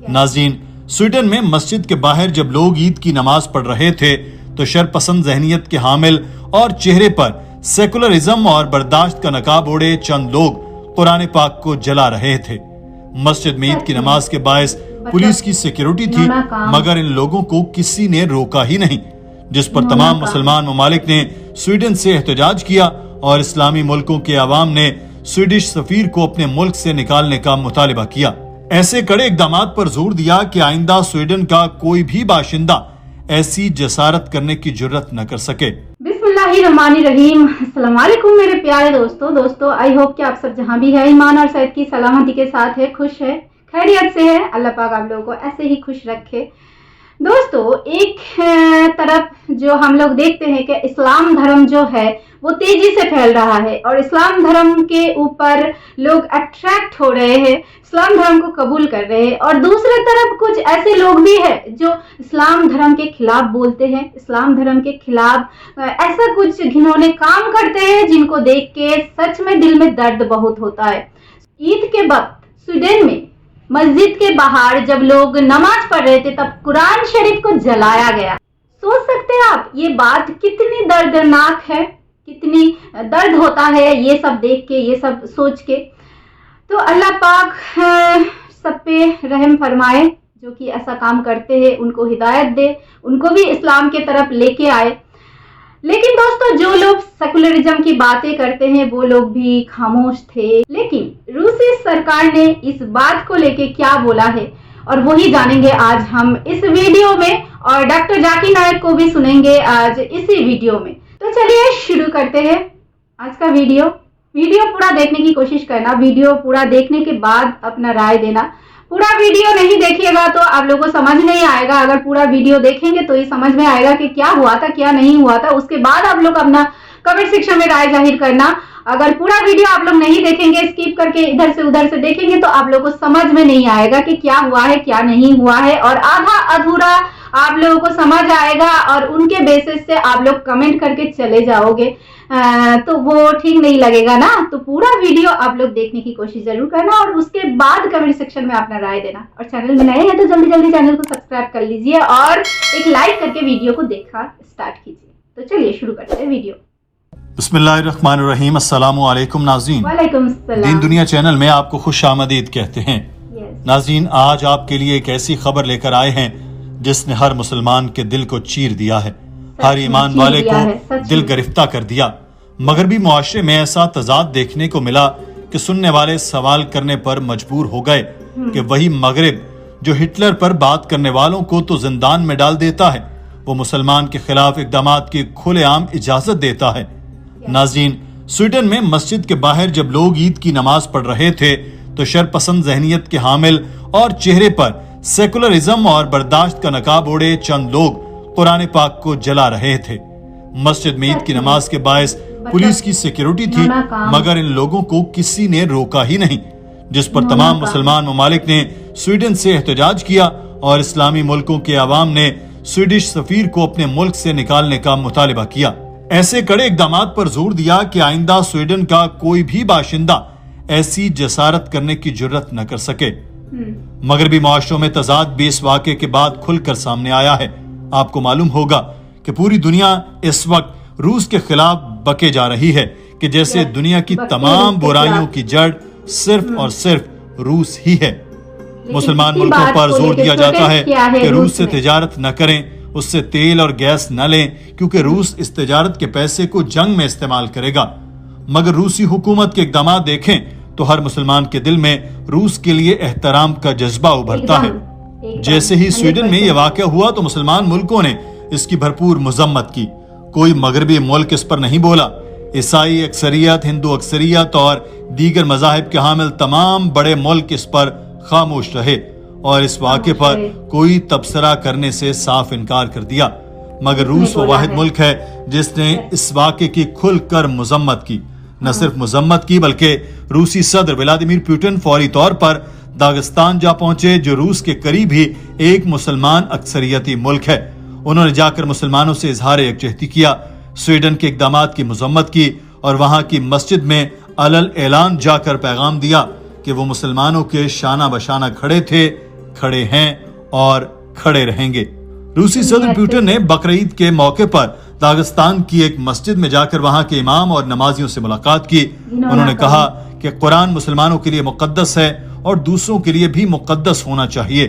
ناظرین، سویڈن میں مسجد کے باہر جب لوگ عید کی نماز پڑھ رہے تھے تو شرپسند ذہنیت کے حامل اور چہرے پر سیکولرزم اور برداشت کا نقاب اوڑے چند لوگ قرآن پاک کو جلا رہے تھے۔ مسجد میں عید کی نماز کے باعث پولیس کی سیکیورٹی تھی، مگر ان لوگوں کو کسی نے روکا ہی نہیں، جس پر تمام مسلمان ممالک نے سویڈن سے احتجاج کیا اور اسلامی ملکوں کے عوام نے سویڈش سفیر کو اپنے ملک سے نکالنے کا مطالبہ کیا۔ ایسے کڑے اقدامات پر زور دیا کہ آئندہ سویڈن کا کوئی بھی باشندہ ایسی جسارت کرنے کی جرت نہ کر سکے۔ بسم اللہ الرحمن الرحیم۔ السلام علیکم میرے پیارے دوستو آئی ہوپ کہ آپ سب جہاں بھی ہے ایمان اور صحت کی سلامتی کے ساتھ ہے، خوش ہے، خیریت سے ہے۔ اللہ پاک آپ لوگوں کو ایسے ہی خوش رکھے۔ دوستو، ایک طرف جو ہم لوگ دیکھتے ہیں کہ اسلام دھرم جو ہے وہ تیزی سے پھیل رہا ہے اور اسلام دھرم کے اوپر لوگ اٹریکٹ ہو رہے ہیں، اسلام دھرم کو قبول کر رہے ہیں، اور دوسرے طرف کچھ ایسے لوگ بھی ہیں جو اسلام دھرم کے خلاف بولتے ہیں، اسلام دھرم کے خلاف ایسا کچھ گھنونے کام کرتے ہیں جن کو دیکھ کے سچ میں دل میں درد بہت ہوتا ہے۔ عید کے وقت سویڈن میں مسجد کے باہر جب لوگ نماز پڑھ رہے تھے تب قرآن شریف کو جلایا گیا۔ سوچ سکتے ہیں آپ یہ بات کتنی دردناک ہے، کتنی درد ہوتا ہے یہ سب دیکھ کے، یہ سب سوچ کے۔ تو اللہ پاک سب پہ رحم فرمائے، جو کہ ایسا کام کرتے ہیں ان کو ہدایت دے، ان کو بھی اسلام کے طرف لے کے آئے۔ لیکن دوستو، جو لوگ سیکولرزم کی باتیں کرتے ہیں وہ لوگ بھی خاموش تھے، لیکن روسی سرکار نے اس بات کو لے کے کیا بولا ہے اور وہی جانیں گے آج ہم اس ویڈیو میں، اور ڈاکٹر ذاکر نائک کو بھی سنیں گے آج اسی ویڈیو میں۔ تو چلیے شروع کرتے ہیں آج کا ویڈیو پورا دیکھنے کی کوشش کرنا، ویڈیو پورا دیکھنے کے بعد اپنا رائے دینا۔ پورا ویڈیو نہیں دیکھیے گا تو آپ لوگوں کو سمجھ نہیں آئے گا، اگر پورا ویڈیو دیکھیں گے تو یہ سمجھ میں آئے گا کہ کیا ہوا تھا کیا نہیں ہوا تھا، اس کے بعد آپ لوگ اپنا کمنٹ سیکشن میں رائے ظاہر کرنا۔ اگر پورا ویڈیو آپ لوگ نہیں دیکھیں گے، اسکپ کر کے ادھر سے ادھر سے دیکھیں گے تو آپ لوگوں کو سمجھ میں نہیں آئے گا کہ کیا ہوا ہے کیا نہیں ہوا ہے، اور آدھا ادھورا آپ لوگوں کو سمجھ آئے گا اور ان کے بیسس سے آپ لوگ کمنٹ کر کے چلے جاؤ گے تو وہ ٹھیک نہیں لگے گا نا۔ تو پورا ویڈیو آپ لوگ دیکھنے کی کوشش ضرور کرنا اور اس کے بعد کمنٹ سیکشن میں اپنا رائے دینا، اور چینل میں نئے ہیں تو جلدی چینل کو سبسکرائب کر لیجئے اور ایک لائک کر کے ویڈیو کو دیکھنا سٹارٹ کیجئے۔ تو چلیے شروع کرتے ہیں ویڈیو۔ بسم اللہ الرحمن الرحیم۔ السلام علیکم ناظرین، وعلیکم السلام۔ دین دنیا چینل میں آپ کو خوش آمدید کہتے ہیں۔ ناظرین، آج آپ کے لیے ایک ایسی خبر لے کر آئے ہیں جس نے ہر مسلمان کے دل کو چیر دیا ہے، ہر ایمان والے کو دل گرفتہ کر دیا۔ مغربی معاشرے میں ایسا تضاد دیکھنے کو ملا کہ سننے والے سوال کرنے پر مجبور ہو گئے کہ وہی مغرب جو ہٹلر پر بات کرنے والوں کو تو زندان میں ڈال دیتا ہے، وہ مسلمان کے خلاف اقدامات کی کھلے عام اجازت دیتا ہے۔ ناظرین، سویڈن میں مسجد کے باہر جب لوگ عید کی نماز پڑھ رہے تھے تو شرپسند ذہنیت کے حامل اور چہرے پر سیکولرزم اور برداشت کا نقاب اوڑے چند لوگ قرآن پاک کو جلا رہے تھے۔ مسجد میں عید کی نماز کے باعث پولیس کی سیکیورٹی تھی، مگر ان لوگوں کو کسی نے روکا ہی نہیں، جس پر تمام مسلمان ممالک نے سویڈن سے احتجاج کیا اور اسلامی ملکوں کے عوام نے سویڈش سفیر کو اپنے ملک سے نکالنے کا مطالبہ کیا۔ ایسے کڑے اقدامات پر زور دیا کہ آئندہ سویڈن کا کوئی بھی باشندہ ایسی جسارت کرنے کی جرت نہ کر سکے۔ مغربی معاشروں میں تضاد بھی اس واقعے کے بعد کھل کر سامنے آیا ہے۔ آپ کو معلوم ہوگا کہ پوری دنیا اس وقت روس کے خلاف بکے جا رہی ہے کہ جیسے دنیا کی تمام برائیوں کی جڑ صرف اور صرف روس ہی ہے۔ مسلمان ملکوں پر زور دیا جاتا ہے کہ روس سے تجارت نہ کریں، اس سے تیل اور گیس نہ لیں، کیونکہ روس اس تجارت کے پیسے کو جنگ میں استعمال کرے گا۔ مگر روسی حکومت کے اقدامات دیکھیں تو ہر مسلمان کے دل میں روس کے لیے احترام کا جذبہ ابھرتا ہے۔ جیسے ہی سویڈن میں یہ واقعہ ہوا تو مسلمان ملکوں نے اس کی بھرپور مذمت کی۔ کوئی مغربی ملک اس پر نہیں بولا۔ عیسائی اکثریت، ہندو اکثریت اور دیگر مذاہب کے حامل تمام بڑے ملک اس پر خاموش رہے اور اس واقعے پر کوئی تبصرہ کرنے سے صاف انکار کر دیا۔ مگر روس وہ واحد ملک ہے جس نے اس واقعے کی کھل کر مذمت کی۔ نہ صرف مذمت کی بلکہ روسی صدر ولادیمیر پوٹن فوری طور پر داغستان جا پہنچے، جو روس کے قریب ہی ایک مسلمان اکثریتی ملک ہے۔ انہوں نے جا کر مسلمانوں سے اظہار یکجہتی کیا، سویڈن کے اقدامات کی مذمت کی اور وہاں کی مسجد میں علل اعلان جا کر پیغام دیا کہ وہ مسلمانوں کے شانہ بشانہ کھڑے تھے، کھڑے ہیں اور کھڑے رہیں گے۔ روسی صدر پوٹن نے بقرعید کے موقع پر داغستان کی ایک مسجد میں جا کر وہاں کے امام اور نمازیوں سے ملاقات کی۔ انہوں نے کہا کہ قرآن مسلمانوں کے لیے مقدس ہے اور دوسروں کے لیے بھی مقدس ہونا چاہیے۔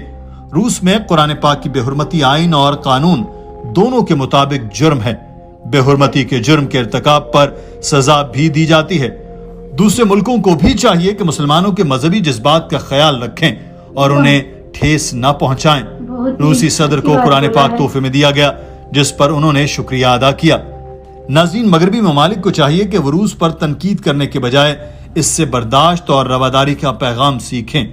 روس میں قرآن پاک کی بے حرمتی آئین اور قانون دونوں کے مطابق جرم ہے۔ بے حرمتی کے جرم کے ارتکاب پر سزا بھی دی جاتی ہے۔ دوسرے ملکوں کو بھی چاہیے کہ مسلمانوں کے مذہبی جذبات کا خیال رکھیں اور انہیں ٹھیس نہ پہنچائیں۔ روسی صدر کو قرآن پاک تحفے میں دیا گیا، جس پر انہوں نے شکریہ ادا کیا۔ ناظرین، مغربی ممالک کو چاہیے کہ وہ روس پر تنقید کرنے کے بجائے اس سے برداشت اور رواداری کا پیغام سیکھیں۔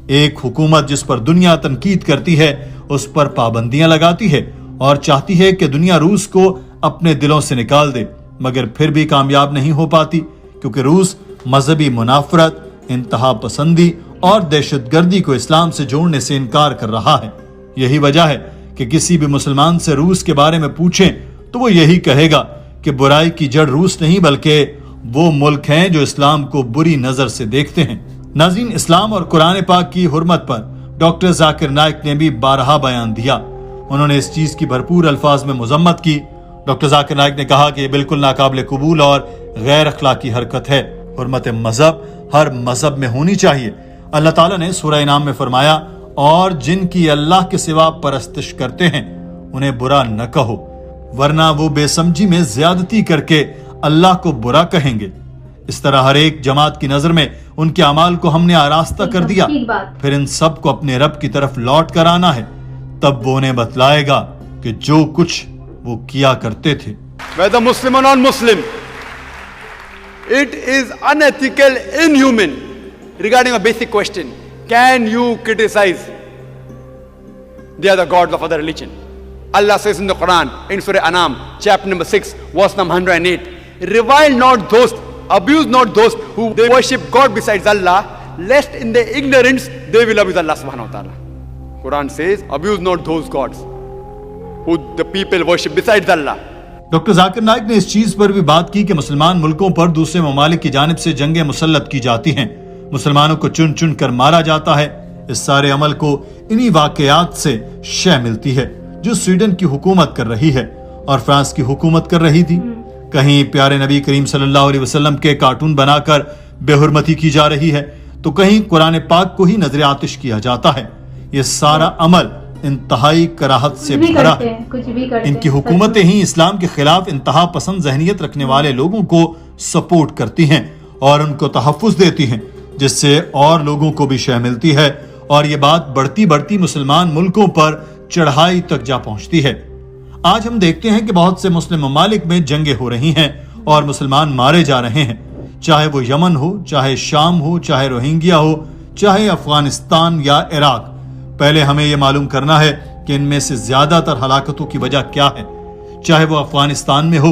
ایک حکومت جس پر دنیا تنقید کرتی ہے اس پر پابندیاں لگاتی ہے اور چاہتی ہے کہ دنیا روس کو اپنے دلوں سے نکال دے، مگر پھر بھی کامیاب نہیں ہو پاتی، کیونکہ روس مذہبی منافرت، انتہا پسندی اور دہشت گردی کو اسلام سے جوڑنے سے انکار کر رہا ہے۔ یہی وجہ ہے کہ کسی بھی مسلمان سے روس کے بارے میں پوچھیں تو وہ یہی کہے گا کہ برائی کی جڑ روس نہیں بلکہ وہ ملک ہیں جو اسلام کو بری نظر سے دیکھتے ہیں۔ ناظرین، اسلام اور قرآن پاک کی حرمت پر ڈاکٹر ذاکر نائک نے بھی بارہا بیان دیا۔ انہوں نے اس چیز کی بھرپور الفاظ میں مذمت کی۔ ڈاکٹر ذاکر نائک نے کہا کہ یہ بالکل ناقابل قبول اور غیر اخلاقی حرکت ہے۔ حرمت مذہب ہر مذہب میں ہونی چاہیے۔ اللہ تعالیٰ نے سورہ انعام میں فرمایا، اور جن کی اللہ کے سوا پرستش کرتے ہیں انہیں برا نہ کہو، ورنہ وہ بے سمجھی میں زیادتی کر کے اللہ کو برا کہیں گے۔ اس طرح ہر ایک جماعت کی نظر میں ان کے اعمال کو ہم نے آراستہ کر دیا، پھر ان سب کو اپنے رب کی طرف لوٹ کر آنا ہے، تب وہ انہیں بتلائے گا کہ جو کچھ وہ کیا کرتے تھے۔ Whether Muslim or non-Muslim, it is unethical, inhuman regarding a basic question. Can you criticize the other gods of other religion? Allah says in the Quran, in Surah Anam, chapter number 6, verse number 108, revile not those, abuse not those who they worship God besides Allah, lest in their ignorance they will abuse Allah subhanahu wa ta'ala. Quran says, abuse not those gods who the people worship besides Allah. Doctor Zakir Naik نے اس چیز پر بھی بات کی کہ مسلمان ملکوں پر دوسرے ممالک کی جانب سے جنگیں مسلط کی جاتی ہیں، مسلمانوں کو چن چن کر مارا جاتا ہے۔ اس سارے عمل کو انہی واقعات سے شے ملتی ہے جو سویڈن کی حکومت کر رہی ہے اور فرانس کی حکومت کر رہی تھی۔ کہیں پیارے نبی کریم صلی اللہ علیہ وسلم کے کارٹون بنا کر بے حرمتی کی جا رہی ہے تو کہیں قرآن پاک کو ہی نظر آتش کیا جاتا ہے۔ یہ سارا عمل انتہائی کراہت سے بھرا ہے۔ ان کی حکومتیں ہی اسلام کے خلاف انتہا پسند ذہنیت رکھنے والے لوگوں کو سپورٹ کرتی ہیں اور ان کو تحفظ دیتی ہیں، جس سے اور لوگوں کو بھی شے ملتی ہے اور یہ بات بڑھتی بڑھتی مسلمان ملکوں پر چڑھائی تک جا پہنچتی ہے۔ آج ہم دیکھتے ہیں کہ بہت سے مسلم ممالک میں جنگیں ہو رہی ہیں اور مسلمان مارے جا رہے ہیں، چاہے وہ یمن ہو، چاہے شام ہو، چاہے روہنگیا ہو، چاہے افغانستان یا عراق۔ پہلے ہمیں یہ معلوم کرنا ہے کہ ان میں سے زیادہ تر ہلاکتوں کی وجہ کیا ہے، چاہے وہ افغانستان میں ہو،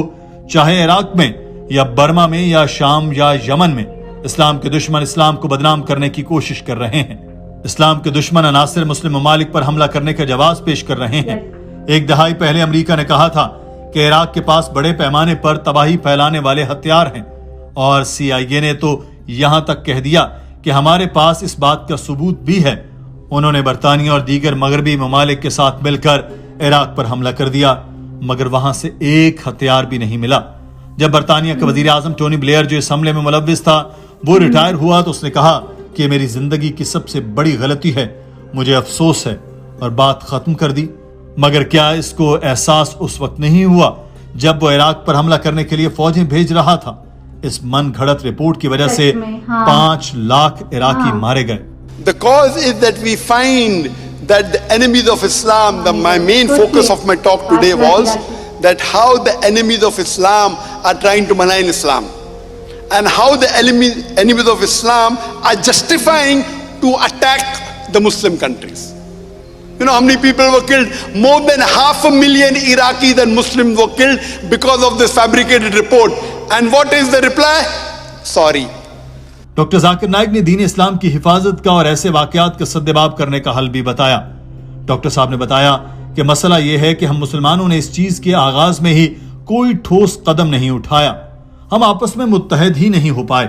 چاہے عراق میں یا برما میں یا شام یا یمن میں۔ اسلام کے دشمن اسلام کو بدنام کرنے کی کوشش کر رہے ہیں۔ اسلام کے دشمن عناصر مسلم ممالک پر حملہ کرنے کا جواز پیش کر رہے ہیں۔ ایک دہائی پہلے امریکہ نے کہا تھا کہ عراق کے پاس بڑے پیمانے پر تباہی پھیلانے والے ہتھیار ہیں، اور CIA نے تو یہاں تک کہہ دیا کہ ہمارے پاس اس بات کا ثبوت بھی ہے۔ انہوں نے برطانیہ اور دیگر مغربی ممالک کے ساتھ مل کر عراق پر حملہ کر دیا، مگر وہاں سے ایک ہتھیار بھی نہیں ملا۔ جب برطانیہ کا وزیر اعظم ٹونی بلیئر جو اس حملے میں ملوث تھا وہ ریٹائر ہوا تو اس نے کہا کہ میری زندگی کی سب سے بڑی غلطی ہے، مجھے افسوس ہے، اور بات ختم کر دی۔ مگر کیا اس کو احساس اس وقت نہیں ہوا جب وہ عراق پر حملہ کرنے کے لیے فوجیں بھیج رہا تھا؟ اس من گھڑت رپورٹ کی وجہ سے 5 لاکھ عراقی مارے گئے۔ The cause is that we find that the enemies of Islam, my main focus of my talk today was that how the enemies of Islam are trying to malign Islam, and how the enemies of Islam are justifying to attack the Muslim countries. You know how many people were killed? More than 500,000 Iraqis and Muslims were killed because of this fabricated report. And what is the reply? Sorry. Doctor Zakir Naik نے دین اسلام کی حفاظت کا اور ایسے واقعات کا سدباب کرنے کا حل بھی بتایا۔ ڈاکٹر صاحب نے بتایا کہ مسئلہ یہ ہے کہ ہم مسلمانوں نے اس چیز کے آغاز میں ہی کوئی ٹھوس قدم نہیں اٹھایا، ہم آپس میں متحد ہی نہیں ہو پائے۔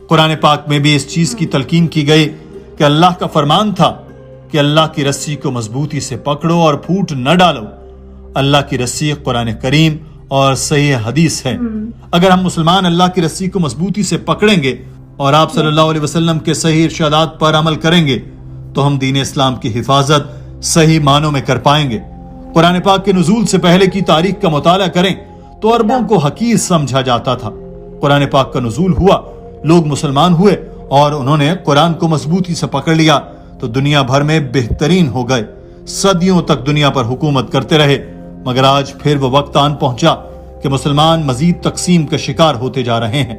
قرآن پاک میں بھی اس چیز کی تلقین کی گئی کہ اللہ کا فرمان تھا کہ اللہ کی رسی کو مضبوطی سے پکڑو اور پھوٹ نہ ڈالو۔ اللہ کی رسی قرآن کریم اور صحیح حدیث ہے۔ اگر ہم مسلمان اللہ کی رسی کو مضبوطی سے پکڑیں گے اور آپ صلی اللہ علیہ وسلم کے صحیح ارشادات پر عمل کریں گے تو ہم دین اسلام کی حفاظت صحیح معنوں میں کر پائیں گے۔ قرآن پاک کے نزول سے پہلے کی تاریخ کا مطالعہ کریں تو عربوں کو حقیر سمجھا جاتا تھا۔ قرآن پاک کا نزول ہوا، لوگ مسلمان ہوئے اور انہوں نے قرآن کو مضبوطی سے پکڑ لیا تو دنیا بھر میں بہترین ہو گئے، صدیوں تک دنیا پر حکومت کرتے رہے۔ مگر آج پھر وہ وقت آن پہنچا کہ مسلمان مزید تقسیم کا شکار ہوتے جا رہے ہیں۔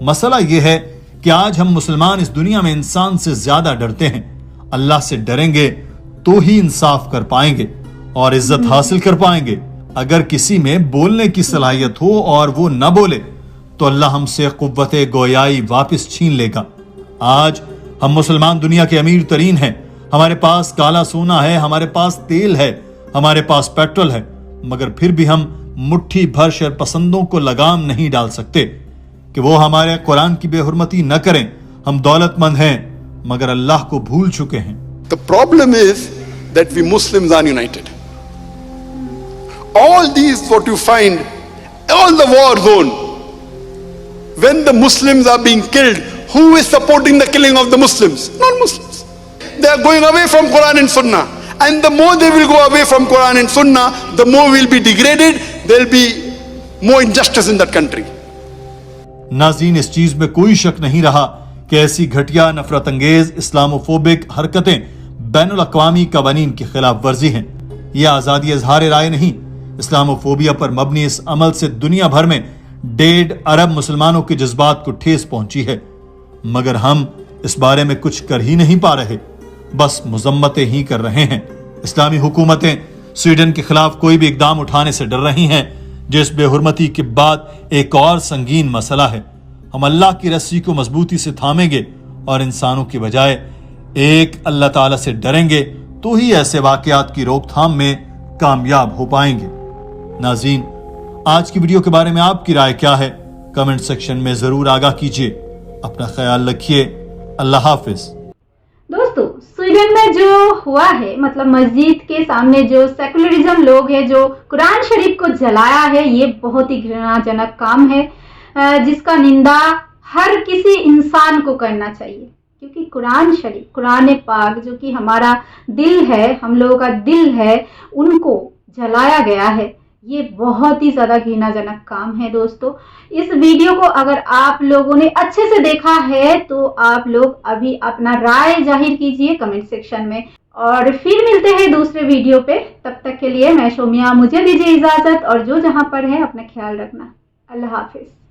مسئلہ یہ ہے کہ آج ہم مسلمان اس دنیا میں انسان سے زیادہ ڈرتے ہیں۔ اللہ سے ڈریں گے تو ہی انصاف کر پائیں گے اور عزت حاصل کر پائیں گے۔ اگر کسی میں بولنے کی صلاحیت ہو اور وہ نہ بولے تو اللہ ہم سے قوت گویائی واپس چھین لے گا۔ آج ہم مسلمان دنیا کے امیر ترین ہیں، ہمارے پاس کالا سونا ہے، ہمارے پاس تیل ہے، ہمارے پاس پیٹرول ہے، مگر پھر بھی ہم مٹھی بھر شر پسندوں کو لگام نہیں ڈال سکتے کہ وہ ہمارے قرآن کی بے حرمتی نہ کریں۔ ہم دولت مند ہیں مگر اللہ کو بھول چکے ہیں۔ The problem is that we Muslims are united. All these what you find, all the war zone, when the Muslims are being killed, who is supporting the killing of the Muslims? Non-Muslims. They are going away from Quran and Sunnah. And the more they will go away from Quran and Sunnah, the more will be degraded, there will be more injustice in that country. ناظرین، اس چیز میں کوئی شک نہیں رہا کہ ایسی گھٹیا نفرت انگیز اسلاموفوبک حرکتیں بین الاقوامی قوانین کی خلاف ورزی ہیں۔ یہ آزادی اظہار رائے نہیں، اسلاموفوبیا پر مبنی اس عمل سے دنیا بھر میں 1.5 ارب مسلمانوں کے جذبات کو ٹھیس پہنچی ہے، مگر ہم اس بارے میں کچھ کر ہی نہیں پا رہے، بس مذمتیں ہی کر رہے ہیں۔ اسلامی حکومتیں سویڈن کے خلاف کوئی بھی اقدام اٹھانے سے ڈر رہی ہیں، جس بے حرمتی کے بعد ایک اور سنگین مسئلہ ہے۔ ہم اللہ کی رسی کو مضبوطی سے تھامیں گے اور انسانوں کی بجائے ایک اللہ تعالیٰ سے ڈریں گے تو ہی ایسے واقعات کی روک تھام میں کامیاب ہو پائیں گے۔ ناظرین، آج کی ویڈیو کے بارے میں آپ کی رائے کیا ہے؟ کمنٹ سیکشن میں ضرور آگاہ کیجیے۔ اپنا خیال رکھیے۔ اللہ حافظ۔ دوستو، سویڈن میں جو ہوا ہے، مطلب مسجد کے سامنے جو سیکولرزم لوگ ہیں جو قرآن شریف کو جلایا ہے، یہ بہت ہی گھرناجنک کام ہے جس کا نندا ہر کسی انسان کو کرنا چاہیے، کیونکہ قرآن شریف، قرآن پاک جو کہ ہمارا دل ہے، ہم لوگوں کا دل ہے، ان کو جلایا گیا ہے۔ یہ بہت ہی زیادہ گھرناجنک کام ہے۔ دوستو، اس ویڈیو کو اگر آپ لوگوں نے اچھے سے دیکھا ہے تو آپ لوگ ابھی اپنا رائے ظاہر کیجئے کمنٹ سیکشن میں، اور پھر ملتے ہیں دوسرے ویڈیو پہ۔ تب تک کے لیے میں شومیہ، مجھے دیجیے اجازت، اور جو جہاں پر ہے اپنا خیال رکھنا۔ اللہ حافظ۔